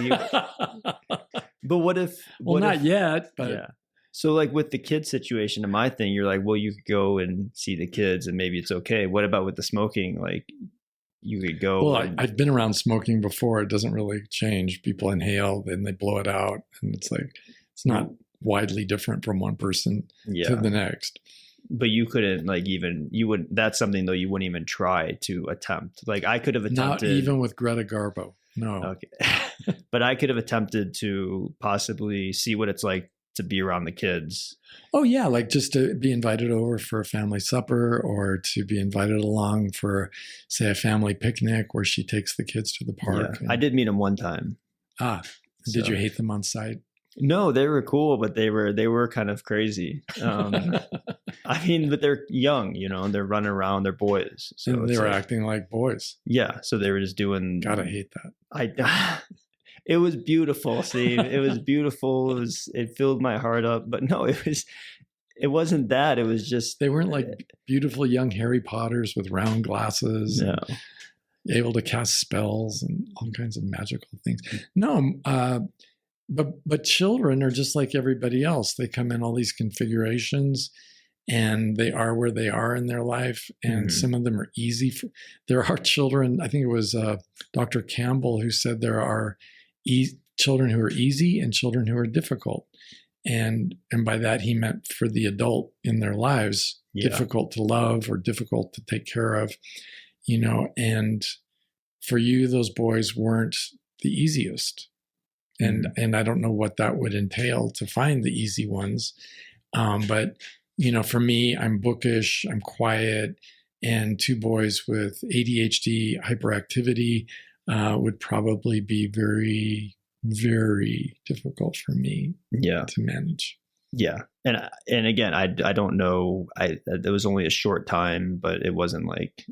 Speaker 1: but what if?
Speaker 2: Not yet, but.
Speaker 1: Yeah. So like with the kid situation and my thing, you're like, well, you could go and see the kids and maybe it's okay. What about with the smoking? Like you could go.
Speaker 2: Well, I've been around smoking before. It doesn't really change. People inhale and they blow it out. And it's like, it's not widely different from one person to the next.
Speaker 1: But you couldn't that's something though you wouldn't even try to attempt. Like I could have attempted.
Speaker 2: Not even with Greta Garbo. No.
Speaker 1: Okay. But I could have attempted to possibly see what it's like to be around the kids.
Speaker 2: Oh yeah, like just to be invited over for a family supper, or to be invited along for, say, a family picnic where she takes the kids to the park.
Speaker 1: Yeah. I did meet them one time.
Speaker 2: Did you hate them on sight?
Speaker 1: No, they were cool, but they were kind of crazy. I mean, but they're young, and they're running around, they're boys. So
Speaker 2: and they were acting like boys.
Speaker 1: Yeah. So they were just doing.
Speaker 2: Gotta hate that.
Speaker 1: It was beautiful, Steve. It was beautiful. It filled my heart up. But no, it wasn't that. It was just,
Speaker 2: they weren't like beautiful young Harry Potters with round glasses.
Speaker 1: No.
Speaker 2: Able to cast spells and all kinds of magical things. No, but children are just like everybody else. They come in all these configurations, and they are where they are in their life. And some of them are easy. There are children, I think it was Dr. Campbell who said there are children who are easy and children who are difficult. And by that, he meant for the adult in their lives, difficult to love or difficult to take care of, and for you, those boys weren't the easiest. And I don't know what that would entail to find the easy ones. But, for me, I'm bookish, I'm quiet, and two boys with ADHD hyperactivity would probably be very, very difficult for me to manage.
Speaker 1: Yeah. And again, I don't know. It was only a short time, but it wasn't like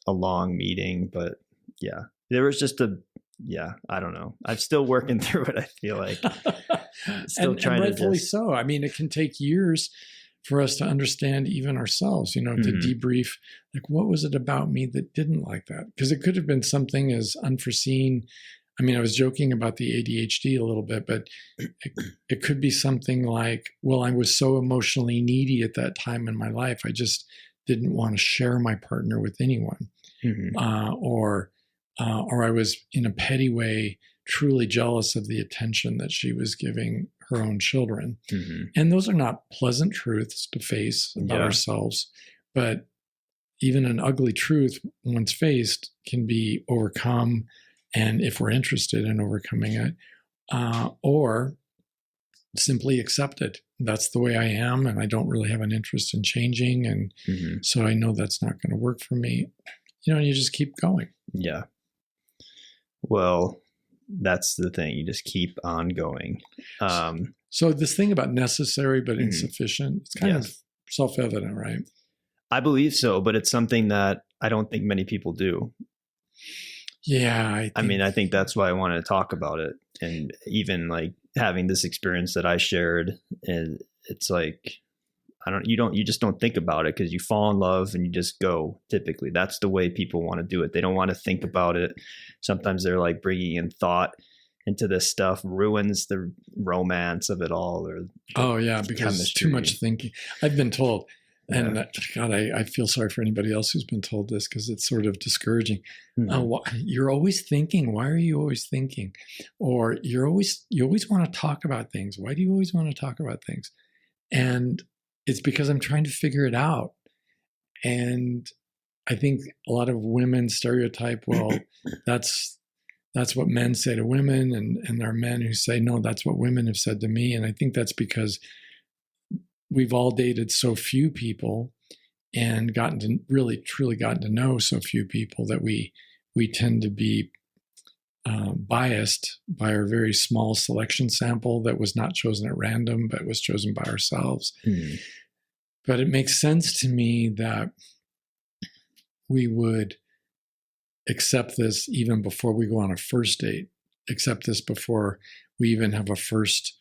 Speaker 1: a long meeting. But yeah, there was just I don't know. I'm still working through it, I feel like. Still trying
Speaker 2: and rightfully
Speaker 1: to
Speaker 2: so. I mean, it can take years for us to understand even ourselves, to debrief, like, what was it about me that didn't like that? Because it could have been something as unforeseen. I mean, I was joking about the ADHD a little bit, but it could be something like, well, I was so emotionally needy at that time in my life, I just didn't want to share my partner with anyone. Or I was in a petty way truly jealous of the attention that she was giving her own children. And those are not pleasant truths to face about ourselves, but even an ugly truth, once faced, can be overcome. And if we're interested in overcoming it, or simply accepted, that's the way I am, and I don't really have an interest in changing. And so I know that's not going to work for me. And you just keep going.
Speaker 1: Yeah. Well, that's the thing. You just keep on going.
Speaker 2: So this thing about necessary but insufficient, it's kind of self-evident, right?
Speaker 1: I believe so, but it's something that I don't think many people do.
Speaker 2: Yeah.
Speaker 1: I think that's why I wanted to talk about it. And even like having this experience that I shared, and it's like, you just don't think about it because you fall in love and you just go. Typically, that's the way people want to do it. They don't want to think about it. Sometimes they're like bringing in thought into this stuff ruins the romance of it all.
Speaker 2: Because it's too much thinking. I've been told, and God, I feel sorry for anybody else who's been told this because it's sort of discouraging. You're always thinking. Why are you always thinking? Or you always want to talk about things. Why do you always want to talk about things? And it's because I'm trying to figure it out. And I think a lot of women stereotype, well, that's what men say to women. And there are men who say, no, that's what women have said to me. And I think that's because we've all dated so few people and truly gotten to know so few people that we tend to be biased by our very small selection sample that was not chosen at random, but was chosen by ourselves. But it makes sense to me that we would accept this even before we go on a first date, accept this before we even have a first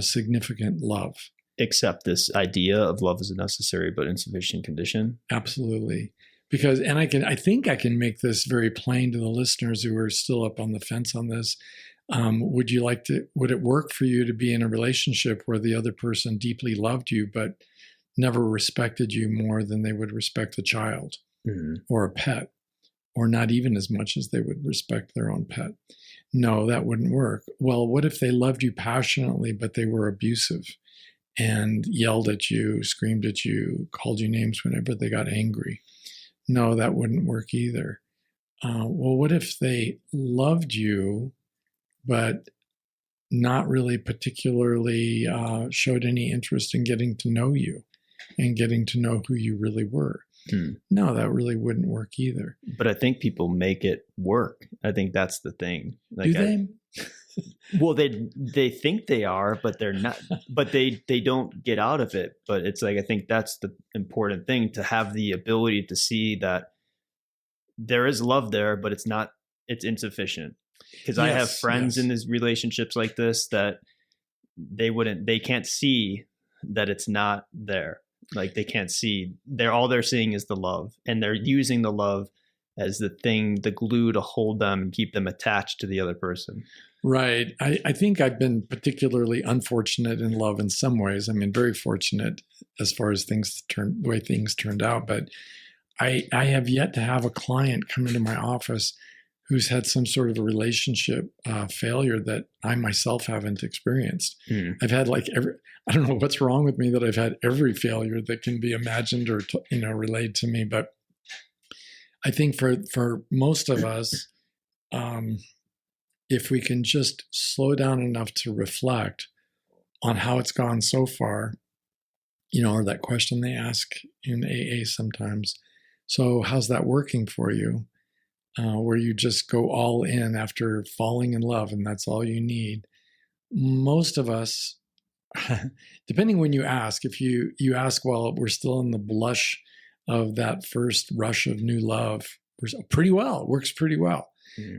Speaker 2: significant love.
Speaker 1: Accept this idea of love is a necessary but insufficient condition.
Speaker 2: Absolutely. Because, and I think I can make this very plain to the listeners who are still up on the fence on this. Would it work for you to be in a relationship where the other person deeply loved you, but never respected you more than they would respect a child or a pet, or not even as much as they would respect their own pet? No, that wouldn't work. Well, what if they loved you passionately, but they were abusive and yelled at you, screamed at you, called you names whenever they got angry? No, that wouldn't work either. Well, what if they loved you, but not really particularly showed any interest in getting to know you and getting to know who you really were. No, that really wouldn't work either.
Speaker 1: But I think people make it work. I think that's the thing.
Speaker 2: Like, do they?
Speaker 1: Well, they think they are, but they're not. But they don't get out of it. But it's like, I think that's the important thing, to have the ability to see that there is love there, but it's insufficient. Because I have friends in these relationships like this that they can't see that it's not there. Like, they can't see, all they're seeing is the love, and they're using the love as the glue to hold them and keep them attached to the other person.
Speaker 2: Right. I think I've been particularly unfortunate in love in some ways. I mean, very fortunate as far as the way things turned out. But I have yet to have a client come into my office who's had some sort of a relationship failure that I myself haven't experienced. I've had I don't know what's wrong with me that I've had every failure that can be imagined or relayed to me. But I think for most of us, if we can just slow down enough to reflect on how it's gone so far, or that question they ask in AA sometimes. So how's that working for you? Where you just go all in after falling in love and that's all you need. Most of us, depending when you ask, if you ask while we're still in the blush of that first rush of new love, works pretty well.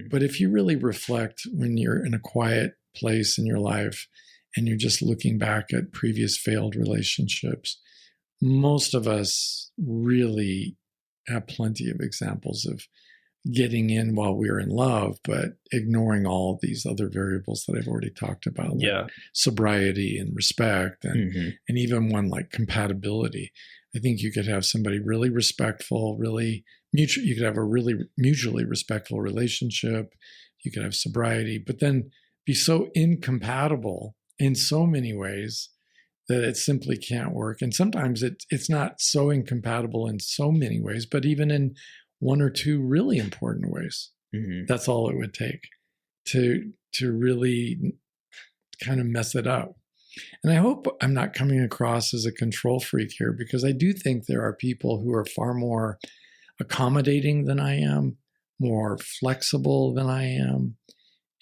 Speaker 2: But if you really reflect when you're in a quiet place in your life and you're just looking back at previous failed relationships, most of us really have plenty of examples of getting in while we were in love, but ignoring all of these other variables that I've already talked about, like sobriety and respect, and even one like compatibility. I think you could have somebody really respectful, you could have a really mutually respectful relationship. You could have sobriety, but then be so incompatible in so many ways that it simply can't work. And sometimes it's not so incompatible in so many ways, but even in one or two really important ways. That's all it would take to really kind of mess it up. And I hope I'm not coming across as a control freak here, because I do think there are people who are far more accommodating than I am, more flexible than I am,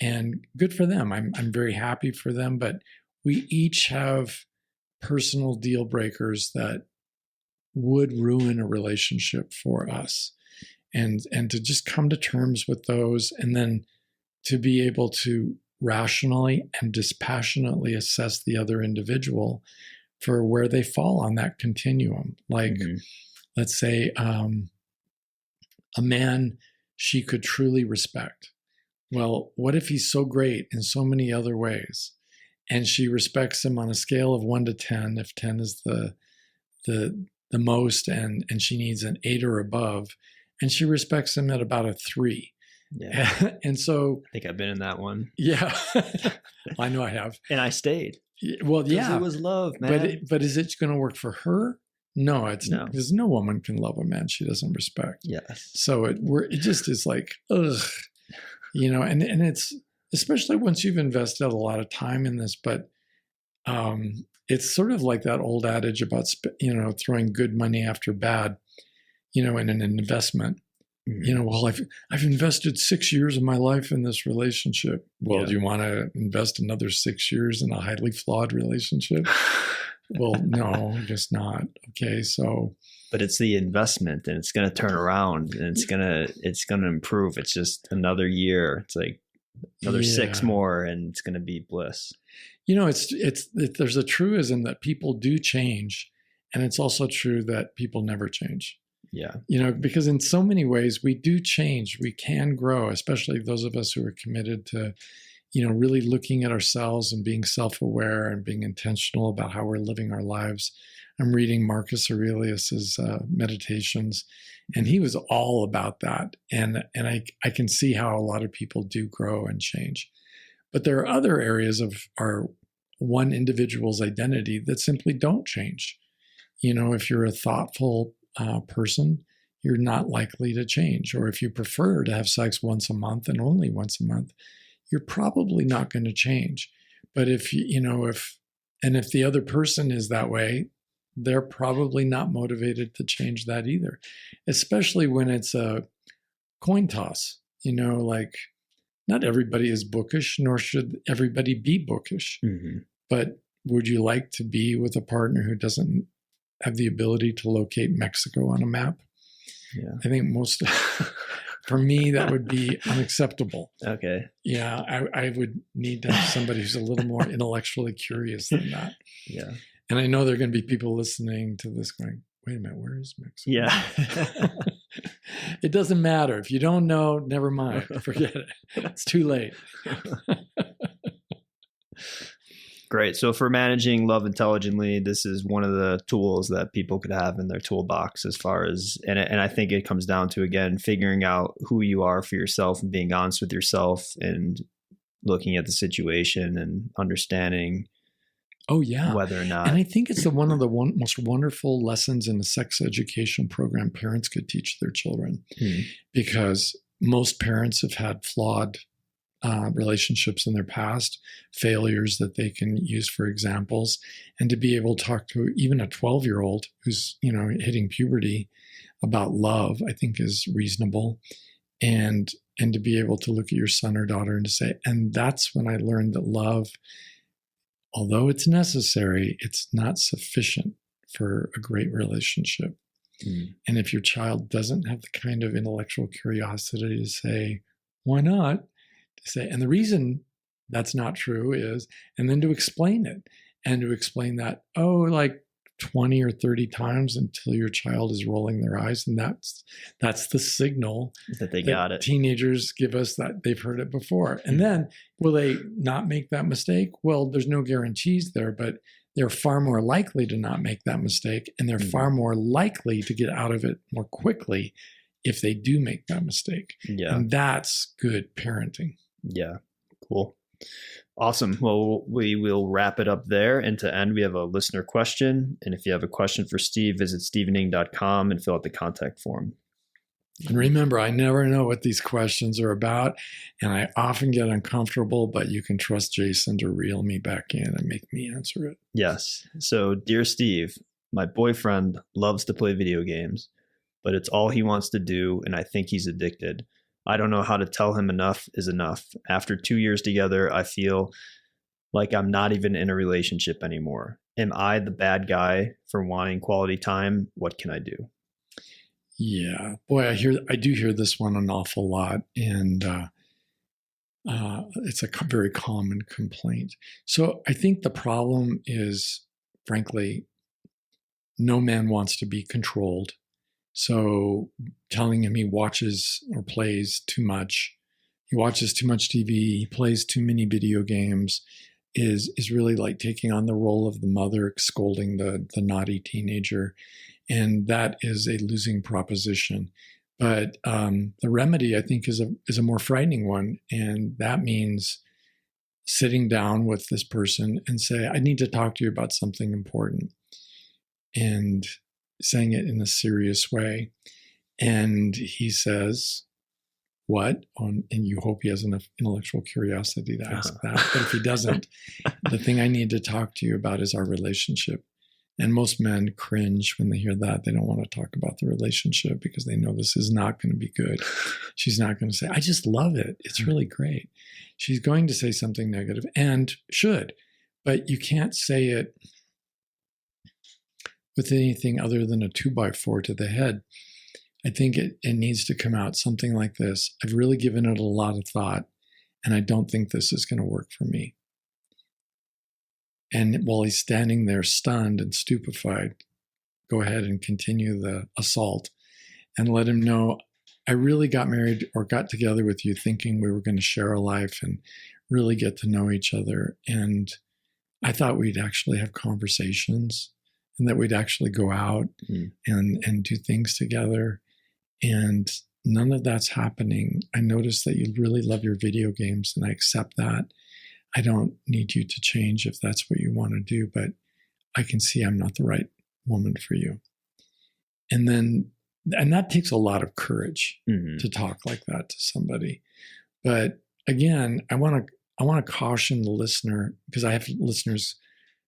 Speaker 2: and good for them. I'm very happy for them, but we each have personal deal breakers that would ruin a relationship for us. And to just come to terms with those, and then to be able to rationally and dispassionately assess the other individual for where they fall on that continuum. Like, let's say a man she could truly respect. Well, what if he's so great in so many other ways, and she respects him on a scale of 1 to 10, if 10 is the most, and she needs an 8 or above, and she respects him at about a 3. Yeah. And so
Speaker 1: I think I've been in that one.
Speaker 2: Yeah. I know I have.
Speaker 1: And I stayed.
Speaker 2: Well, yeah.
Speaker 1: It was love, man.
Speaker 2: But is it going to work for her? No, it's not. Because no woman can love a man she doesn't respect.
Speaker 1: Yes.
Speaker 2: So it just is like, ugh. And it's, especially once you've invested a lot of time in this, but it's sort of like that old adage about, throwing good money after bad, in an investment. Well, I've invested 6 years of my life in this relationship. Well, do you want to invest another 6 years in a highly flawed relationship? Well, no, I guess not. Okay, so.
Speaker 1: But it's the investment, and it's going to turn around, and it's going to improve. It's just another year. It's like another 6 more, and it's going to be bliss.
Speaker 2: There's a truism that people do change, and it's also true that people never change.
Speaker 1: Yeah.
Speaker 2: Because in so many ways we do change, we can grow, especially those of us who are committed to, really looking at ourselves and being self-aware and being intentional about how we're living our lives. I'm reading Marcus Aurelius's Meditations, and he was all about that. And I can see how a lot of people do grow and change. But there are other areas of our one individual's identity that simply don't change. If you're a thoughtful person, you're not likely to change. Or if you prefer to have sex once a month and only once a month, you're probably not going to change. But if if the other person is that way, they're probably not motivated to change that either, especially when it's a coin toss. Like not everybody is bookish, nor should everybody be bookish.
Speaker 1: Mm-hmm.
Speaker 2: But would you like to be with a partner who doesn't have the ability to locate Mexico on a map?
Speaker 1: Yeah.
Speaker 2: I think for me, that would be unacceptable.
Speaker 1: Okay.
Speaker 2: Yeah, I would need to have somebody who's a little more intellectually curious than that.
Speaker 1: Yeah.
Speaker 2: And I know there are going to be people listening to this going, wait a minute, where is Mexico?
Speaker 1: Yeah.
Speaker 2: It doesn't matter. If you don't know, never mind. Forget it. It's too late.
Speaker 1: Great. So for managing love intelligently, this is one of the tools that people could have in their toolbox as far as, and I think it comes down to, again, figuring out who you are for yourself and being honest with yourself and looking at the situation and understanding whether or not.
Speaker 2: And I think it's one of the most wonderful lessons in the sex education program parents could teach their children, because most parents have had flawed relationships in their past, failures that they can use for examples, and to be able to talk to even a 12-year-old who's hitting puberty about love, I think is reasonable, and to be able to look at your son or daughter and to say, and that's when I learned that love, although it's necessary, it's not sufficient for a great relationship. And if your child doesn't have the kind of intellectual curiosity to say, why not? To say, and the reason that's not true is, and then to explain it, and to explain that, like 20 or 30 times until your child is rolling their eyes. And that's the signal
Speaker 1: that they got it.
Speaker 2: Teenagers give us that they've heard it before. And then will they not make that mistake? Well, there's no guarantees there, but they're far more likely to not make that mistake. And they're far more likely to get out of it more quickly if they do make that mistake.
Speaker 1: Yeah.
Speaker 2: And that's good parenting.
Speaker 1: Yeah. Cool. Awesome. Well, we will wrap it up there. And to end, we have a listener question. And if you have a question for Steve, visit stevening.com and fill out the contact form.
Speaker 2: And remember, I never know what these questions are about, and I often get uncomfortable, but you can trust Jason to reel me back in and make me answer it.
Speaker 1: Yes. So, dear Steve, my boyfriend loves to play video games, but it's all he wants to do, and I think he's addicted. I don't know how to tell him enough is enough. After 2 years together, I feel like I'm not even in a relationship anymore. Am I the bad guy for wanting quality time? What can I do?
Speaker 2: Yeah, boy, I do hear this one an awful lot, and it's a very common complaint. So I think the problem is, frankly, no man wants to be controlled. So telling him he watches or plays too much, he watches too much TV, he plays too many video games, is really like taking on the role of the mother, scolding the naughty teenager. And that is a losing proposition. But the remedy, I think, is a more frightening one. And that means sitting down with this person and say, I need to talk to you about something important. And saying it in a serious way. And he says, what? And you hope he has enough intellectual curiosity to ask that. But if he doesn't, the thing I need to talk to you about is our relationship. And most men cringe when they hear that. They don't want to talk about the relationship because they know this is not going to be good. She's not going to say, I just love it. It's really great. She's going to say something negative, and should, but you can't say it with anything other than a 2x4 to the head. I think it needs to come out something like this. I've really given it a lot of thought, and I don't think this is going to work for me. And while he's standing there stunned and stupefied, go ahead and continue the assault and let him know, I really got married or got together with you thinking we were going to share a life and really get to know each other. And I thought we'd actually have conversations and that we'd actually go out and do things together. And none of that's happening. I noticed that you really love your video games, and I accept that. I don't need you to change if that's what you want to do, but I can see I'm not the right woman for you. And that takes a lot of courage to talk like that to somebody. But again, I want I want to caution the listener, because I have listeners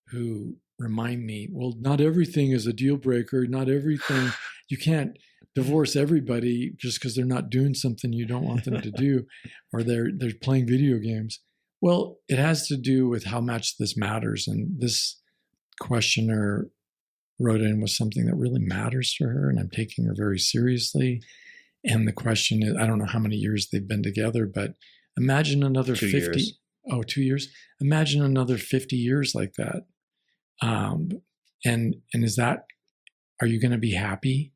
Speaker 2: who remind me, well, not everything is a deal breaker. Not everything, you can't divorce everybody just because they're not doing something you don't want them to do, or they're playing video games. Well, it has to do with how much this matters. And this questioner wrote in with something that really matters to her, and I'm taking her very seriously. And the question is, I don't know how many years they've been together, but imagine another
Speaker 1: 2
Speaker 2: 50.
Speaker 1: years.
Speaker 2: Oh, 2 years. Imagine another 50 years like that. And is that, are you going to be happy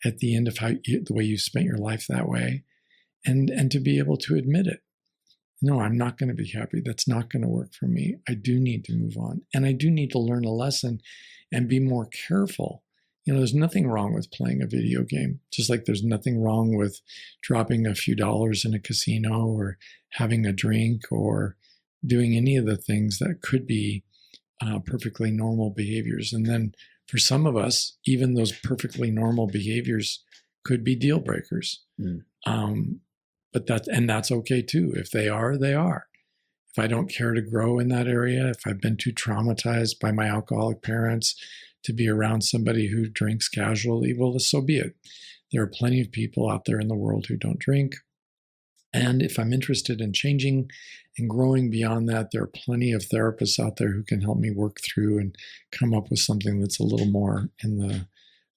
Speaker 2: at the end of the way you spent your life that way? And to be able to admit it. No, I'm not going to be happy. That's not going to work for me. I do need to move on. And I do need to learn a lesson and be more careful. There's nothing wrong with playing a video game, just like there's nothing wrong with dropping a few dollars in a casino or having a drink or doing any of the things that could be perfectly normal behaviors. And then for some of us, even those perfectly normal behaviors could be deal breakers. But that's okay too. If they are, they are. If I don't care to grow in that area, if I've been too traumatized by my alcoholic parents to be around somebody who drinks casually, well, so be it. There are plenty of people out there in the world who don't drink. And if I'm interested in changing and growing beyond that, there are plenty of therapists out there who can help me work through and come up with something that's a little more in the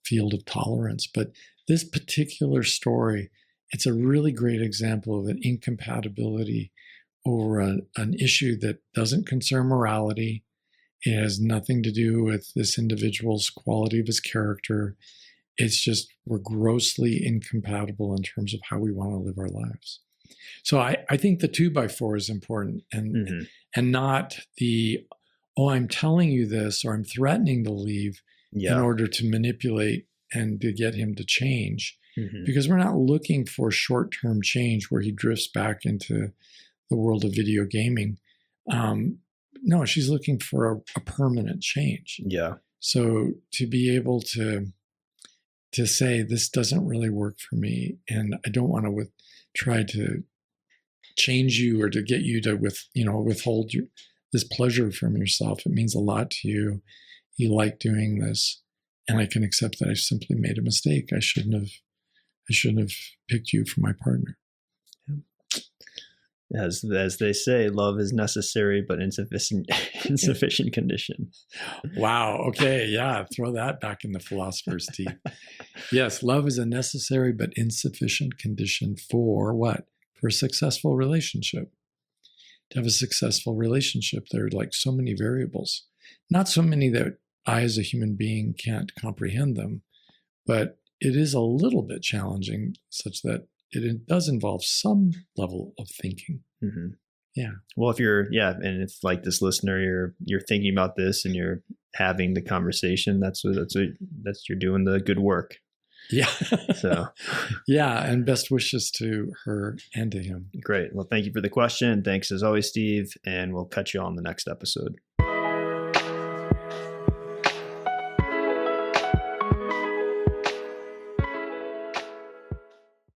Speaker 2: field of tolerance. But this particular story, it's a really great example of an incompatibility over an issue that doesn't concern morality. It has nothing to do with this individual's quality of his character. It's just we're grossly incompatible in terms of how we want to live our lives. So I think the 2x4 is important, and not the, I'm telling you this, or I'm threatening to leave in order to manipulate and to get him to change. Because we're not looking for short-term change where he drifts back into the world of video gaming. No, she's looking for a permanent change.
Speaker 1: Yeah.
Speaker 2: So to be able to say, this doesn't really work for me, and I don't want to try to change you or to get you to withhold this pleasure from yourself. It means a lot to you. You like doing this, and I can accept that I simply made a mistake. I shouldn't have picked you for my partner.
Speaker 1: As they say, love is necessary but insufficient condition.
Speaker 2: Wow. Okay. Yeah. Throw that back in the philosopher's teeth. Yes. Love is a necessary but insufficient condition for what? For a successful relationship. To have a successful relationship, there are like so many variables. Not so many that I as a human being can't comprehend them, but it is a little bit challenging such that it does involve some level of thinking. Yeah.
Speaker 1: Well, if and if like this listener, you're thinking about this and you're having the conversation, that's you're doing the good work.
Speaker 2: Yeah.
Speaker 1: So,
Speaker 2: yeah. And best wishes to her and to him.
Speaker 1: Great. Well, thank you for the question. Thanks as always, Steve. And we'll catch you on the next episode.